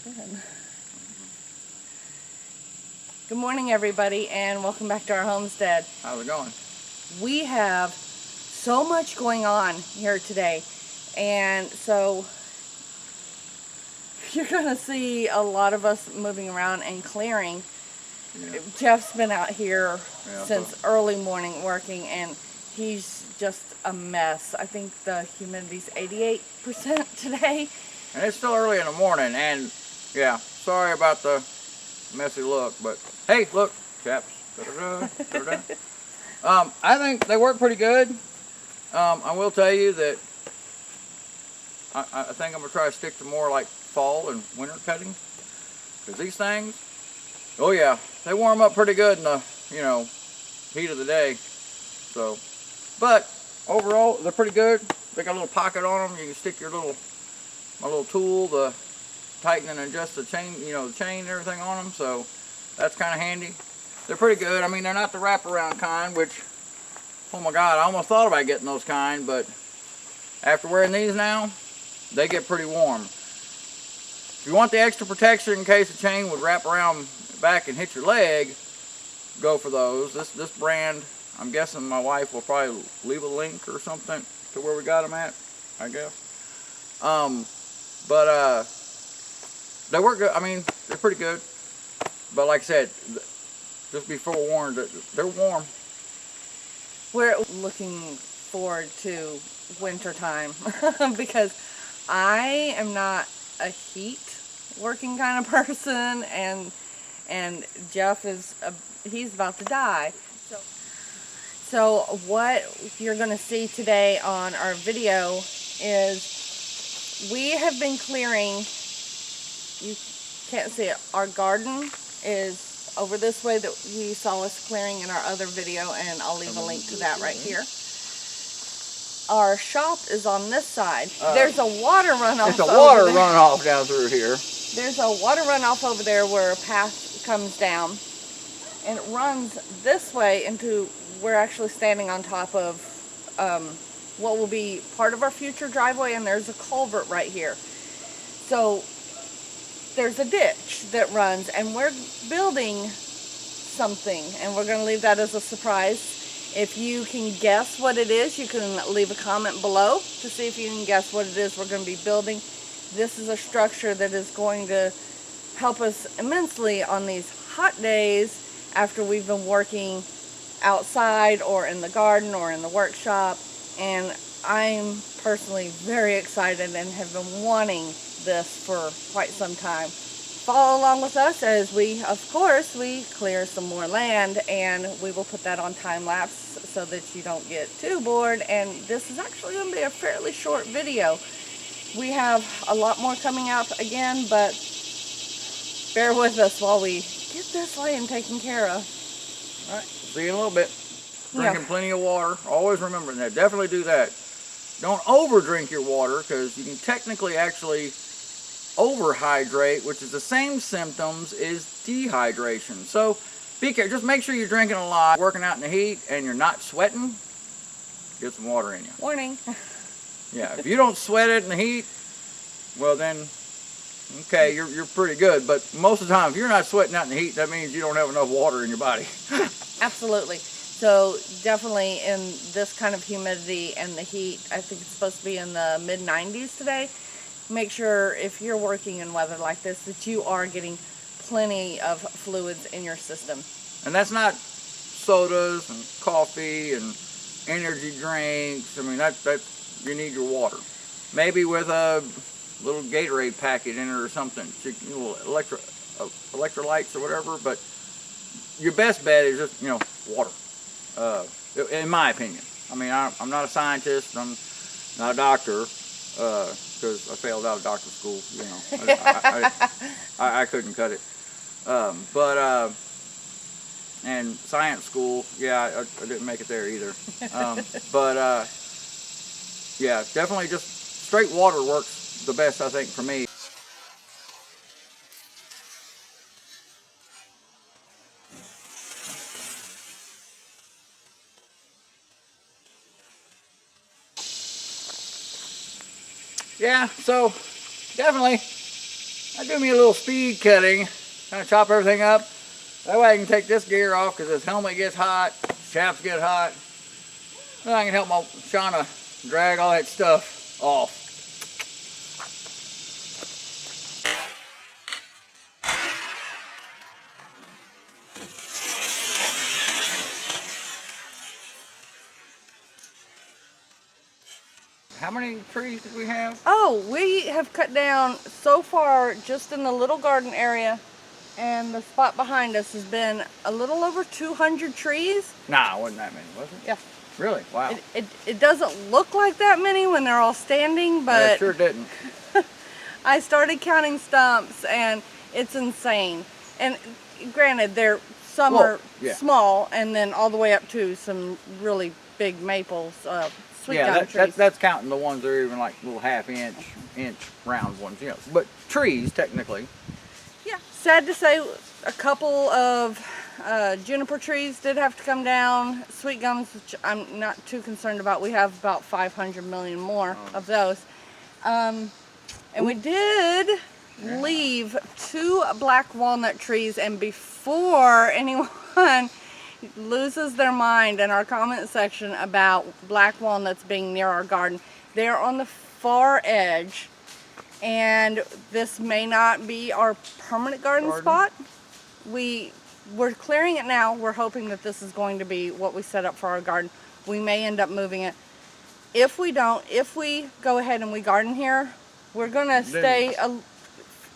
Good. Good morning, everybody, and welcome back to our homestead. How's it going? We have so much going on here today, and so you're going to see a lot of us moving around and clearing. Yeah. Jeff's been out here since so early morning working, and he's just a mess. I think the humidity's 88% today. And it's still early in the morning, and yeah, sorry about the messy look, but hey, look, chaps. Da-da-da, da-da-da. I think they work pretty good. I will tell you that I think I'm gonna try to stick to more like fall and winter cutting, because these things, oh yeah, they warm up pretty good in the heat of the day. So, but overall they're pretty good. They got a little pocket on them. You can stick my little tool to tighten and adjust the chain, the chain and everything on them. So that's kind of handy. They're pretty good. I mean, they're not the wraparound kind, which, oh my God, I almost thought about getting those kind, but after wearing these now, they get pretty warm. If you want the extra protection in case the chain would wrap around back and hit your leg, go for those. This brand, I'm guessing my wife will probably leave a link or something to where we got them at, I guess. But they work good. I mean, they're pretty good. But like I said, just be forewarned that they're warm. We're looking forward to winter time because I am not a heat working kind of person, and Jeff he's about to die. So what you're going to see today on our video is we have been clearing. You can't see it. Our garden is over this way that you saw us clearing in our other video, and I'll leave a link to that right here. Our shop is on this side. There's a water runoff. It's a water runoff down through here. There's a water runoff over there where a path comes down, and it runs this way into, we're actually standing on top of what will be part of our future driveway, and there's a culvert right here. So there's a ditch that runs, and we're building something, and we're going to leave that as a surprise. If you can guess what it is, you can leave a comment below to see if you can guess what it is we're going to be building. This is a structure that is going to help us immensely on these hot days after we've been working outside or in the garden or in the workshop, and I'm personally very excited and have been wanting this for quite some time. Follow along with us as we clear some more land, and we will put that on time lapse so that you don't get too bored. And this is actually going to be a fairly short video. We have a lot more coming out again, but bear with us while we get this land taken care of. All right, see you in a little bit. Drinking plenty of water. Always remember that. Definitely do that. Don't over drink your water, because you can technically actually overhydrate, which is the same symptoms as dehydration. So be careful. Just make sure you're drinking a lot. Working out in the heat and you're not sweating, get some water in you. Warning. Yeah, if you don't sweat it in the heat, well then, okay, you're pretty good. But most of the time, if you're not sweating out in the heat, that means you don't have enough water in your body. Absolutely. So definitely in this kind of humidity and the heat, I think it's supposed to be in the mid-90s today. Make sure if you're working in weather like this that you are getting plenty of fluids in your system. And that's not sodas and coffee and energy drinks. I mean, that you need your water. Maybe with a little Gatorade packet in it or something, little electrolytes or whatever. But your best bet is just water. In my opinion. I mean, I'm not a scientist. I'm not a doctor. Because I failed out of doctor school, I couldn't cut it. And science school, yeah, I didn't make it there either. Yeah, definitely just straight water works the best, I think, for me. Yeah, so definitely I do me a little speed cutting, kind of chop everything up. That way I can take this gear off because this helmet gets hot, chaps get hot. Then I can help my Shauna drag all that stuff off. How many trees did we have? Oh, we have cut down so far just in the little garden area, and the spot behind us has been a little over 200 trees. Nah, it wasn't that many, was it? Yeah. Really? Wow. It doesn't look like that many when they're all standing, but Yeah, it sure didn't. I started counting stumps, and it's insane. And granted, some are small, and then all the way up to some really big maples, sweet gum trees. That's counting the ones that are even like little half-inch round ones, you know. But trees, technically. Yeah. Sad to say, a couple of juniper trees did have to come down. Sweet gums, which I'm not too concerned about. We have about 500 million more of those. And we did leave 2 black walnut trees, and before anyone loses their mind in our comment section about black walnuts being near our garden, they're on the far edge, and this may not be our permanent garden spot. We're clearing it now. We're hoping that this is going to be what we set up for our garden. We may end up moving it. If we don't, if we go ahead and we garden here, we're going to stay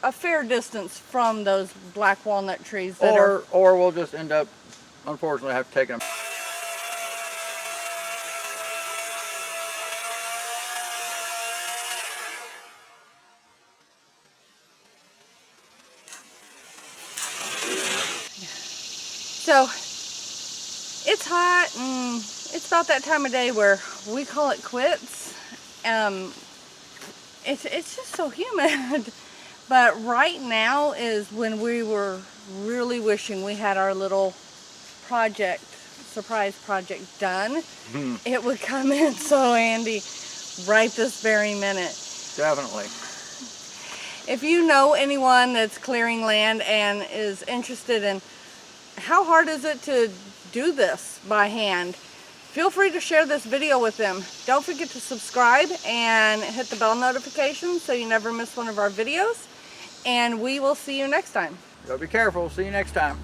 a fair distance from those black walnut trees that or we'll just end up, unfortunately, have to take them. So it's hot, and it's about that time of day where we call it quits. It's just so humid. But right now is when we were really wishing we had our little surprise project done. It would come in so handy right this very minute. Definitely. If you know anyone that's clearing land and is interested in how hard is it to do this by hand, feel free to share this video with them. Don't forget to subscribe and hit the bell notification so you never miss one of our videos. And we will see you next time. So be careful. See you next time.